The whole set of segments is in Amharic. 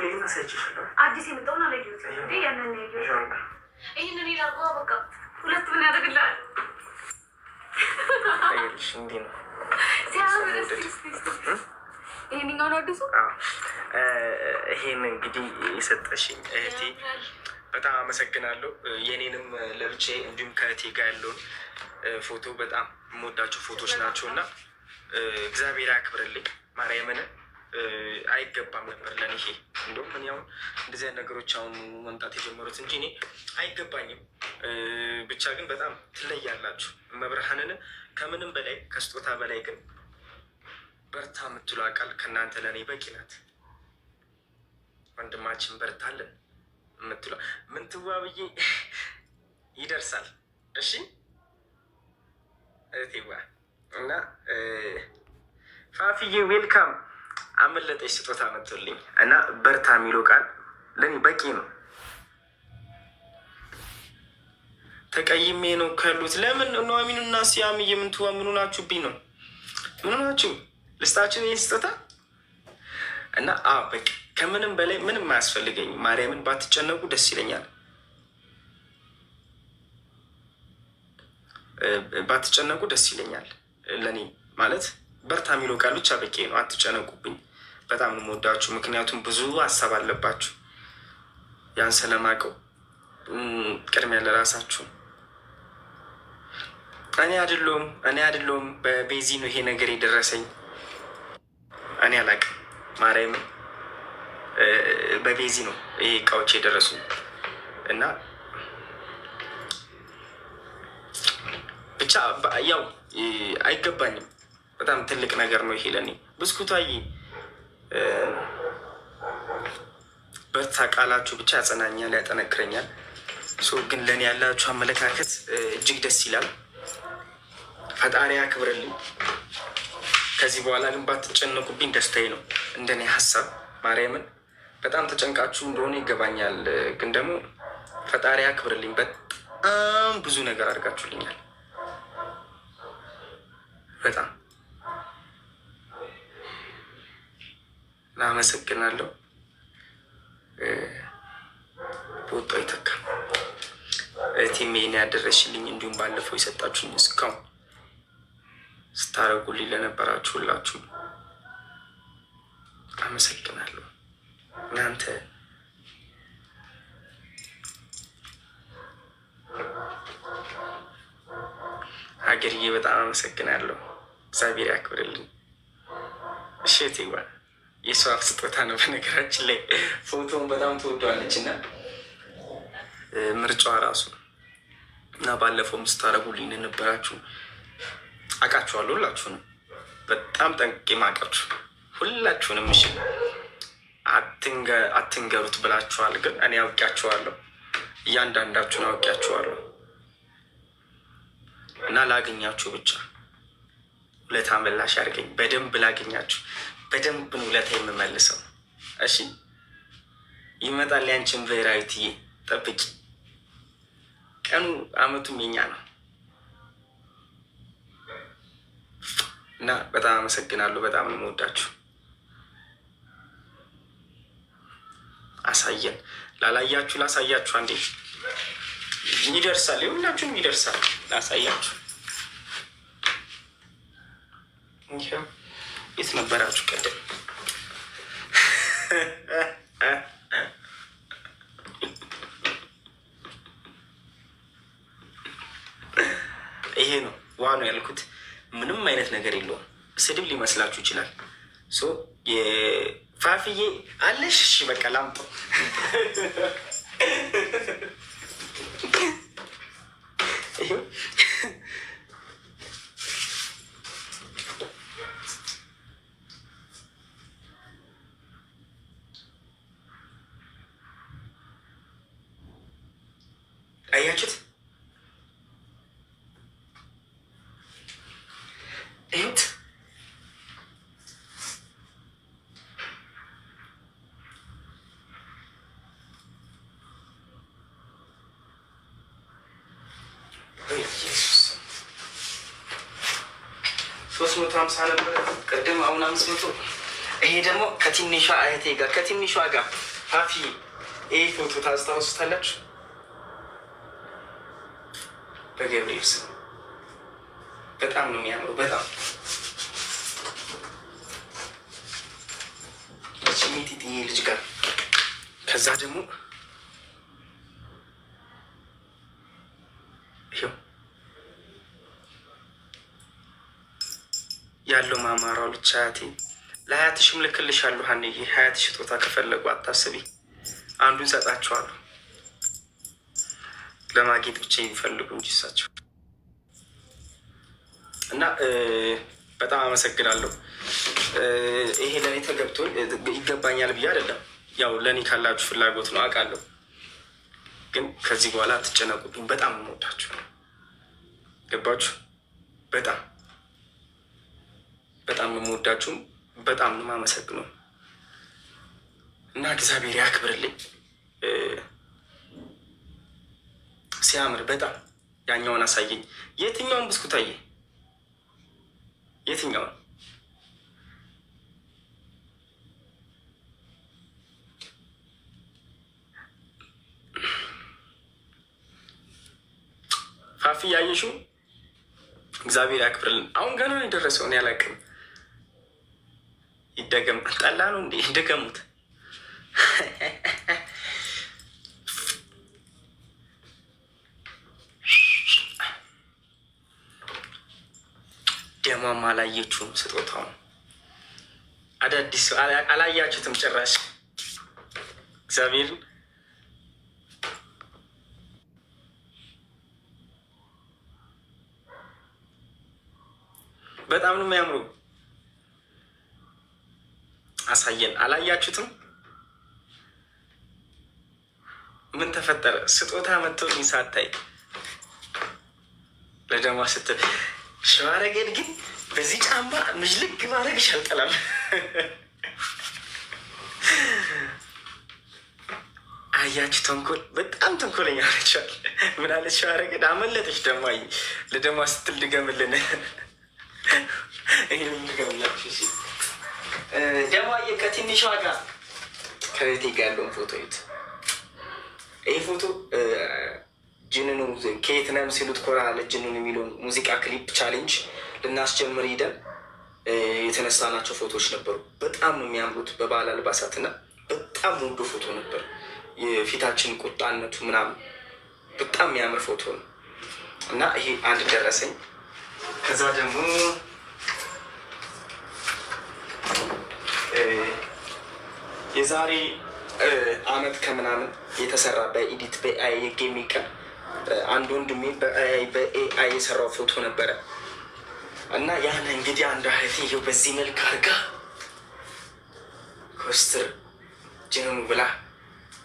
ይሄን አሳይቼሻለሁ። አዲስ የመጣውን አላየሁት እንዴ? ያንን ያየሁት ይሄንን ይላል። በቃ ሁለት ምን ያደርግልሃል? አይልሽ እንዴ ነው ይሄንኛው ነው አዲሱ። ይሄን እንግዲህ የሰጠሽኝ እህቴ በጣም አመሰግናለሁ። የኔንም ለብቻዬ እንዲሁም ከእህቴ ጋር ያለውን ፎቶ በጣም የምወዳቸው ፎቶች ናቸው እና እግዚአብሔር ያክብርልኝ። ማርያምን አይገባም ነበር ለኔ ይሄ። እንደውም እኔ አሁን እንደዚህ አይነት ነገሮች አሁን መምጣት የጀመሩት እንጂ እኔ አይገባኝም። ብቻ ግን በጣም ትለያላችሁ። መብርሃንን ከምንም በላይ ከስጦታ በላይ ግን በርታ የምትሉ ቃል ከእናንተ ለእኔ በቂ ናት። ወንድማችን በርታለን የምትሉ ምን ትዋብዬ ይደርሳል። እሺ እህቴዋ እና ፋፊዬ ዌልካም። አመለጠች ስጦታ መጥቶልኝ እና በርታ የሚለው ቃል ለእኔ በቂ ነው። ተቀይሜ ነው ከሉት ለምን ኑሐሚን እና ሲያም የምንትዋ ምኑ ናችሁብኝ ነው? ምኑ ናችሁ? ልስጣችሁ ይህ ስጦታ እና በቂ ከምንም በላይ ምንም አያስፈልገኝ። ማርያምን ባትጨነቁ ደስ ይለኛል። ባትጨነቁ ደስ ይለኛል። ለእኔ ማለት በርታ የሚለው ቃል ብቻ በቂ ነው። አትጨነቁብኝ። በጣም ነው የምወዳችሁ። ምክንያቱም ብዙ ሀሳብ አለባችሁ። ያን ስለማውቀው ቅድሚያ ለራሳችሁ። እኔ አይደለሁም በቤዚ ነው ይሄ ነገር የደረሰኝ። እኔ አላውቅም። ማርያምን በቤዚ ነው ይሄ እቃዎች የደረሱ እና ብቻ ያው አይገባኝም። በጣም ትልቅ ነገር ነው ይሄ ለኔ። ብስኩታዬ በርታ ቃላችሁ ብቻ ያጸናኛል፣ ያጠነክረኛል። ግን ለእኔ ያላችሁ አመለካከት እጅግ ደስ ይላል። ፈጣሪ ያክብርልኝ። ከዚህ በኋላ ግን ባትጨነቁብኝ ደስታዬ ነው። እንደኔ ሀሳብ ማርያምን በጣም ተጨንቃችሁ እንደሆነ ይገባኛል። ግን ደግሞ ፈጣሪ ያክብርልኝ። በጣም ብዙ ነገር አድርጋችሁልኛል። በጣም አመሰግናለሁ። በወጣው ይተካ እህቴም ይሄን ያደረሽልኝ እንዲሁም ባለፈው የሰጣችሁኝ እስካሁን ስታረጉልኝ ለነበራችሁ ሁላችሁ አመሰግናለሁ። እናንተ ሀገርዬ በጣም አመሰግናለሁ። እግዚአብሔር ያክብርልኝ። እሸቴ የሷ ስጦታ ነው። በነገራችን ላይ ፎቶን በጣም ትወዷለች እና ምርጫዋ ራሱ እና ባለፈውም ስታረጉልኝ ለነበራችሁ አውቃችኋለሁ። ሁላችሁንም በጣም ጠንቅቄ ማውቃችሁ ሁላችሁንም። እሺ አትንገሩት ብላችኋል፣ ግን እኔ አውቂያችኋለሁ። እያንዳንዳችሁን አውቂያችኋለሁ እና ላገኛችሁ ብቻ ውለታ መላሽ ያድርገኝ። በደንብ ላገኛችሁ፣ በደንብ ውለታ የምመልሰው። እሺ ይመጣል። ያንቺን ብሔራዊትዬ ጠብቂ። ቀኑ አመቱም የኛ ነው እና በጣም አመሰግናለሁ። በጣም ነው የምወዳችሁ። አሳየን። ላላያችሁ ላሳያችሁ። አንዴ ይደርሳል፣ የሁላችሁም ይደርሳል። ላሳያችሁ። የት ነበራችሁ ቀደም? ይሄ ነው ዋ ነው ያልኩት። ምንም አይነት ነገር የለውም። ስድብ ሊመስላችሁ ይችላል። የፋፍዬ አለሽ? እሺ በቃ ላምጠው። አያችሁት? እዩት። ኢየሱስ 350 ነበር ቅድም፣ አሁን 500። ይሄ ደግሞ ከትንሿ እህቴ ጋር ሀፊ ይህ ፎቶ ታስታውሱታላችሁ? በገብርኤል ስም በጣም ነው የሚያምረው። በጣም ሚጢጥዬ ልጅ ጋር ከዛ ደግሞ ይኸው ያለው ማማራው ብቻ አያቴ ለሀያትሽም ልክልሻለሁ ሀንዬ። ሀያትሽ ስጦታ ከፈለጉ አታስቢ፣ አንዱን ሰጣችኋለሁ። ለማጌጥ ብቻ የሚፈልጉ እንጂ እሳቸው እና በጣም አመሰግናለሁ። ይሄ ለእኔ ተገብቶ ይገባኛል ብዬ አይደለም፣ ያው ለእኔ ካላችሁ ፍላጎት ነው አውቃለሁ። ግን ከዚህ በኋላ አትጨነቁብኝ። በጣም የምወዳችሁ ገባችሁ? በጣም በጣም የምወዳችሁ በጣም ነው የማመሰግነው እና እግዚአብሔር ያክብርልኝ። ሲያምር በጣም ያኛውን አሳየኝ። የትኛውን ብስኩት አየ? የትኛውን? ፋፊ ያየሽው? እግዚአብሔር ያክብርልን። አሁን ገና ነው የደረሰውን ያላቅም። ይደገም። ጠላ ነው እንዴ? ይደገሙት። ደሟም አላየችውም። ስጦታውን አዳዲስ አላያችሁትም ጭራሽ። እግዚአብሔርን በጣም ነው የሚያምሩ። አሳየን። አላያችሁትም? ምን ተፈጠረ? ስጦታ መጥቶልኝ ሳታይ ለደማ ስትል ሸዋረገድ ግን በዚህ ጫማ ምዥልግ ማድረግሽ አልጠላም። አያችሁ ተንኮል፣ በጣም ተንኮለኛ ነቻል። ምን አለች ሸዋረገድ? አመለጠች። ደማይ ለደማ ስትል ድገምልን። ይህን ድገምላችሁ ደማዬ ከትንሿ ጋር ከቤቴ ጋር ያለውን ፎቶ ይት። ይህ ፎቶ ጅንኑ ከየት ነም ሲሉት ኮራ አለ ጅንኑ የሚለውን ሙዚቃ ክሊፕ ቻሌንጅ ልናስጀምር ሂደን የተነሳናቸው ፎቶዎች ነበሩ። በጣም ነው የሚያምሩት በባህል አልባሳት እና በጣም ወዶ ፎቶ ነበር። የፊታችን ቁጣነቱ ምናምን በጣም የሚያምር ፎቶ ነው እና ይሄ አንድ ደረሰኝ። ከዛ ደግሞ የዛሬ አመት ከምናምን የተሰራ በኢዲት በኤአይ የሚቀር አንድ ወንድሜ በኤአይ የሰራው ፎቶ ነበረ እና ያን እንግዲህ አንድ እህቴ ይኸው በዚህ መልክ አድርጋ ኮስትር ጅንኑ ብላ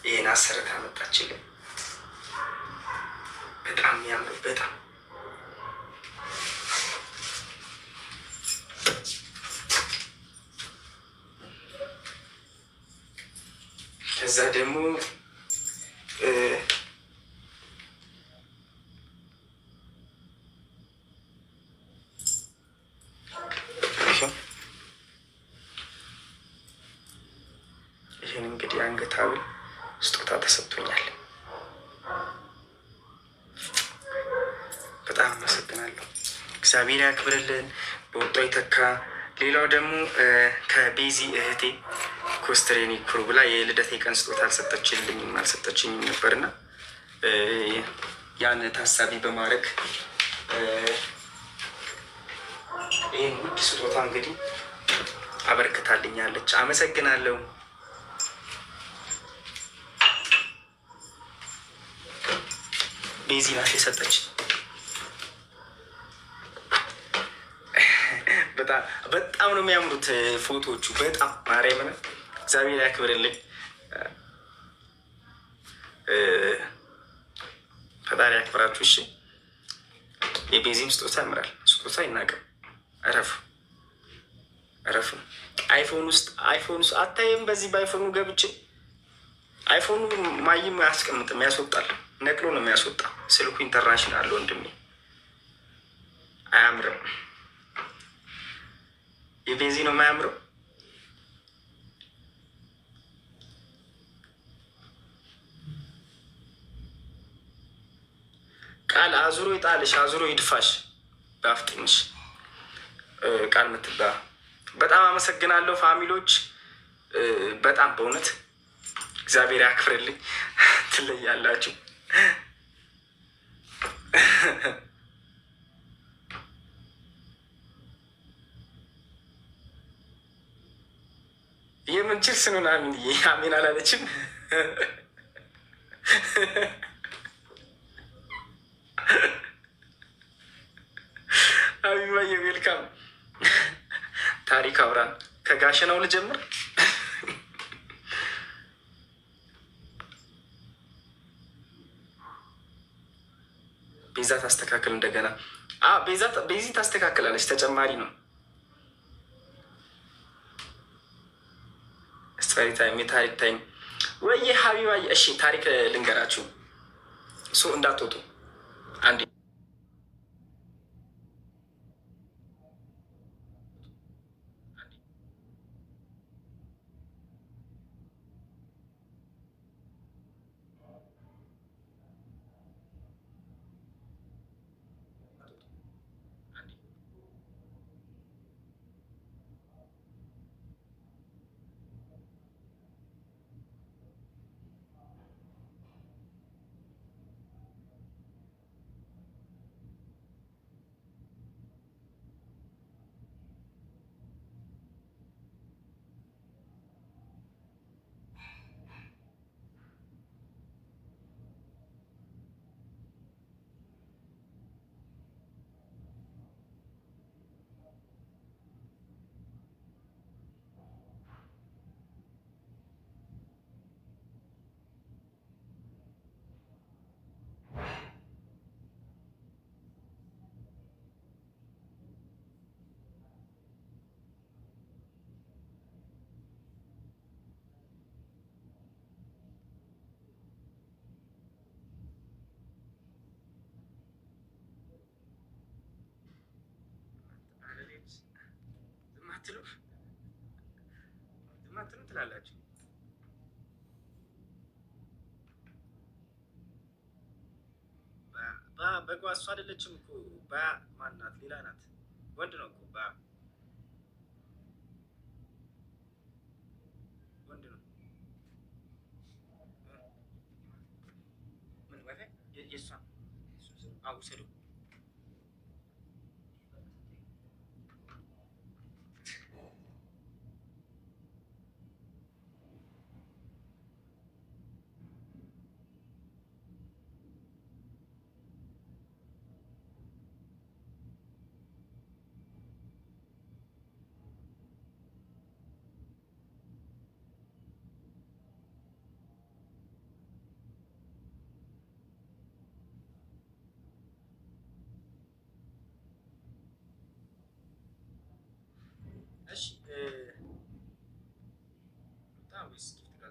ይህን አሰርታ መጣችልን። በጣም የሚያምር በጣም ከዛ ደግሞ ይህን እንግዲህ አንገት ሐብል ስጦታ ተሰጥቶኛል። በጣም አመሰግናለሁ። እግዚአብሔር ያክብርልን፣ በወጣው ይተካ። ሌላው ደግሞ ከቤዚ እህቴ ኮስትሬኒ ኩሩ ብላ የልደቴ ቀን ስጦታ አልሰጠችኝም ነበርና ያን ታሳቢ በማድረግ ይህን ውድ ስጦታ እንግዲህ አበርክታልኛለች። አመሰግናለሁ። ቤዚ ናት የሰጠች። በጣም ነው የሚያምሩት ፎቶዎቹ። በጣም ማርያምን እግዚአብሔር ያክብርልኝ፣ ፈጣሪ ያክብራችሁ። እሺ የቤዚም ስጦታ ያምራል። ስጦታ አይናቅም። እረፉ። አይፎን ውስጥ አታይም? በዚህ በአይፎኑ ገብቼ አይፎኑ ማይም አያስቀምጥም፣ ያስወጣል። ነቅሎ ነው የሚያስወጣ። ስልኩ ኢንተርናሽናል ወንድሜ፣ አያምርም። የቤዚ ነው የማያምረው። አዙሮ ይጣልሽ፣ አዙሮ ይድፋሽ በአፍጢምሽ ቃል ምትባ። በጣም አመሰግናለሁ ፋሚሊዎች፣ በጣም በእውነት እግዚአብሔር ያክብርልኝ። ትለያላችሁ። የምንችል ስኑን አሚን አሚን አላለችም። አቢባዬ ዌልካም። ታሪክ አውራን ከጋሸናው ልጀምር። ቤዛ ታስተካክል እንደገና። ቤዚ ታስተካክላለች። ተጨማሪ ነው። ስቶሪ ታይም፣ የታሪክ ታይም ወይ ሀቢባዬ። እሺ ታሪክ ልንገራችሁ። እንዳትወጡ አንዴ ዝማትሉ ትላላችሁ። በጓ እሷ አይደለችም እኮ ማናት? ሌላ ናት። ወንድ ነው እኮ ወንድ ነው። ምን ወይ የእሷ ውሰዱ። እሺ በጣም ወይስ ጊፍት ጋር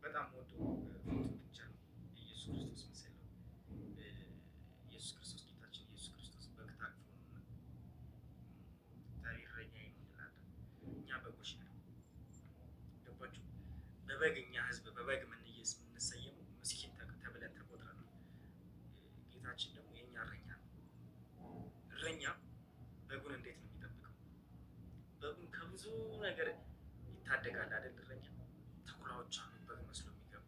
በጣም ወዶ ብቻ ነው ኢየሱስ ክርስቶስ ምስል ነው። ኢየሱስ ክርስቶስ ጌታችን ኢየሱስ ክርስቶስ በግ ታቅፎ ነው። እግዚአብሔር እረኛዬ ነው እንላለን። እኛ በጎች ነን። ገባችሁ? በበግ እኛ ህዝብ በበግ የምንሰየመው ምስኪን ተብለን ተቆጥረን ነው። ጌታችን ደግሞ የእኛ እረኛ ነው። እረኛ በጉን እንዴት ነው የሚጠብቀው? በጉን ከብዙ ነገር ይታደጋል አይደል? እረኛ ተኩላዎች አሉ በግ መስሎ የሚገቡ፣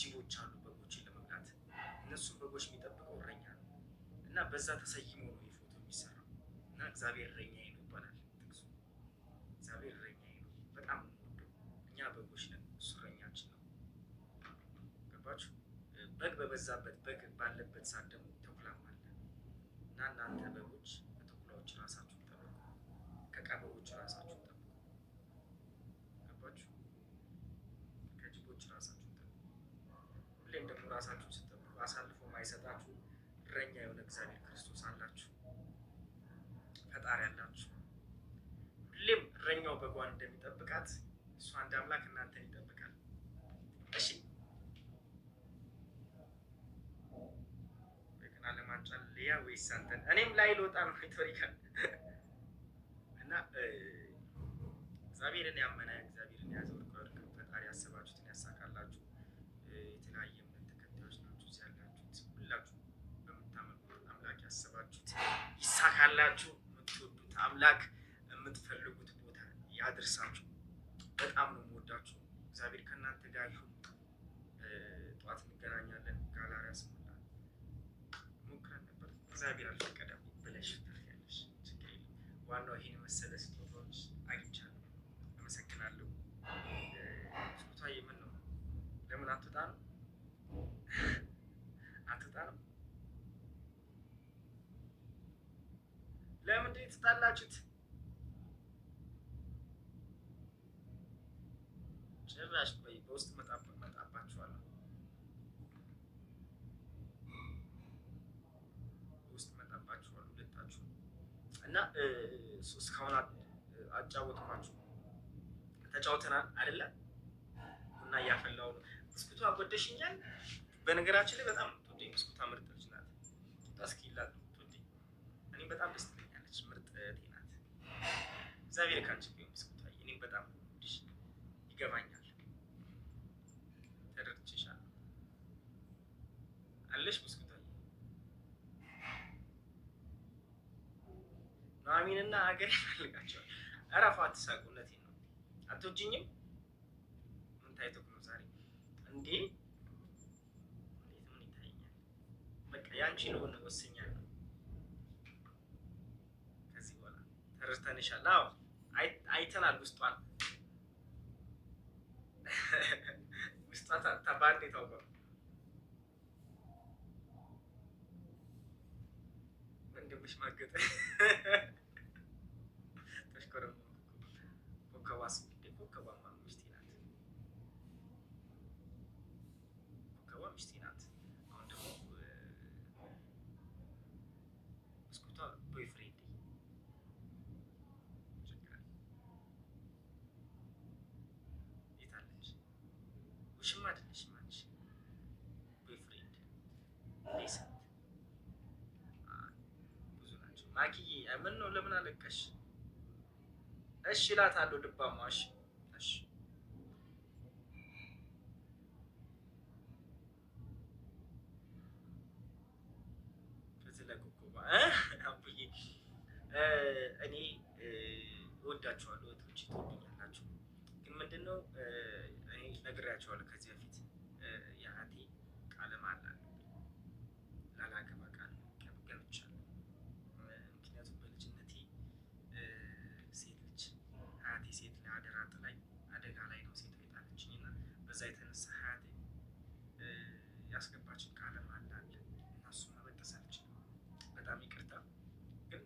ጅቦች አሉ በጎችን ለመብላት። እነሱም በጎች የሚጠብቀው እረኛ ነው እና በዛ ተሰይሞ ነው የፎቶ የሚሰራው እና እግዚአብሔር እረኛዬ ነው ይባላል ጥቅሱ። እግዚአብሔር እረኛዬ ነው፣ በጣም የምወደው። እኛ በጎች ነን፣ እሱ እረኛችን ነው። ገባችሁ? በግ በበዛበት በግ ባለበት ሰዓት ደግሞ ተኩላም አለ እና እናንተ በጎች ከተኩላዎች ራሳችሁን ጠብቁ፣ ከቀበሮች ራሳችሁን ጠብቁ። ገባችሁ? ከጅቦች ራሳችሁን ጠብቁ። ሁሌም ደግሞ ራሳችሁን ስትጠብቁ አሳልፎ ማይሰጣችሁ እረኛ የሆነ እግዚአብሔር ክርስቶስ አላችሁ፣ ፈጣሪ አላችሁ። ሁሌም እረኛው በጓን እንደሚጠብቃት እሱ አንድ አምላክ እናንተን ይጠብቃል። እሺ ያዋጫል ያ ወይስ አንተን? እኔም ላይ ልወጣ ነው ሪቶሪካል እና እግዚአብሔርን ያመነ እግዚአብሔርን ያዘው ወርቅ ፈጣሪ ያሰባችሁትን ያሳካላችሁ። የተለያየ እምነት ተከታዮች ናችሁ እዚህ ያላችሁት ሁላችሁ በምታመልኩት አምላክ ያሰባችሁት ይሳካላችሁ። የምትወዱት አምላክ የምትፈልጉት ቦታ ያድርሳችሁ። በጣም ነው የምወዳችሁ። እግዚአብሔር ከእናንተ ጋር ይሁን። ጠዋት እንገናኛለን። ጋላሪያ ስሞላ ሞክረን ነበር እግዚአብሔር አልፈቀደም ብለሽ ትርፊያለሽ። ችግር የለም። ዋናው ይሄን መሰለ ስጦታዎች አግኝቻለሁ። አመሰግናለሁ። ስጦታ የምን ነው? ለምን አትወጣ ነው? አትወጣ ነው? ለምንድን የተጣላችሁት? ጭራሽ ቆይ በውስጥ መጣባችኋለሁ። በውስጥ መጣባችኋለሁ ሁለታችሁ እና እስካሁን አጫወትኳችሁ። ተጫውተናል አይደለ? ቡና እያፈላሁ ነው። ብስኩቷ ጎደሽኛል። በነገራችን ላይ በጣም ትወደኝ ብስኩቷ ምርጥ ልጅ ናት። ታስኪላት ትወደኝ። እኔም በጣም ደስ ትለኛለች። ምርጥ እህቴ ናት። እግዚአብሔር ካንቺ ቢሆን ብስኩቷ እኔም በጣም ትወድሽ ይገባኛል። ተረድቼሻለሁ አለሽ ብስኩቷ። ኑሐሚንና ሀገር ይፈልጋቸዋል። ኧረ እረፉ፣ አትሳቁ። እውነቴን ነው። አትወጂኝም? ምን ታይቶክ ነው ዛሬ እንዴ? ምን ይታየኛል? በቃ ያንቺ ለሆነ ወስኛለሁ። ከዚህ በኋላ ተረድተንሻል። አዎ አይተናል። ውስጧን በአንዴ ታውቋል። ወንድምሽ ማገጠ ተሽኮረመ ኮከቧስ ኮከቧማ ሚስቴ ናት። ኮከቧ ሚስቴ ናት። አሁን ደግሞ ብስኩቷ ቦይፍሬንድ የት አለች? ውሽማ አይደለሽም አንቺ ቦይፍሬንድ ሌሰት ብዙ ናቸው። ማኪዬ ምን ነው? ለምን አለቀሽ? እሺ እላታለሁ። ልባማ እሺ እሺ ለኮኮባ አቡዬ እኔ እወዳችኋለሁ። እህቶቼ ትወዱኛላችሁ። ግን ምንድነው እኔ ነግሬያቸዋለሁ ከዚህ በፊት የአያቴ ቃለ መሃላ ላላገባ ቃል ገብቻለሁ። ምክንያቱም በልጅነቴ ሴት ልጅ አያቴ ሴት ላይ አደራ ጥላኝ አደጋ ላይ ነው ሴት የጣለችኝ እና በዛ የተነሳ አያቴ ያስገባችን ቃለ መሃላ አለ እና እሱን መበጠስ አልችልም። በጣም ይቅርታ ግን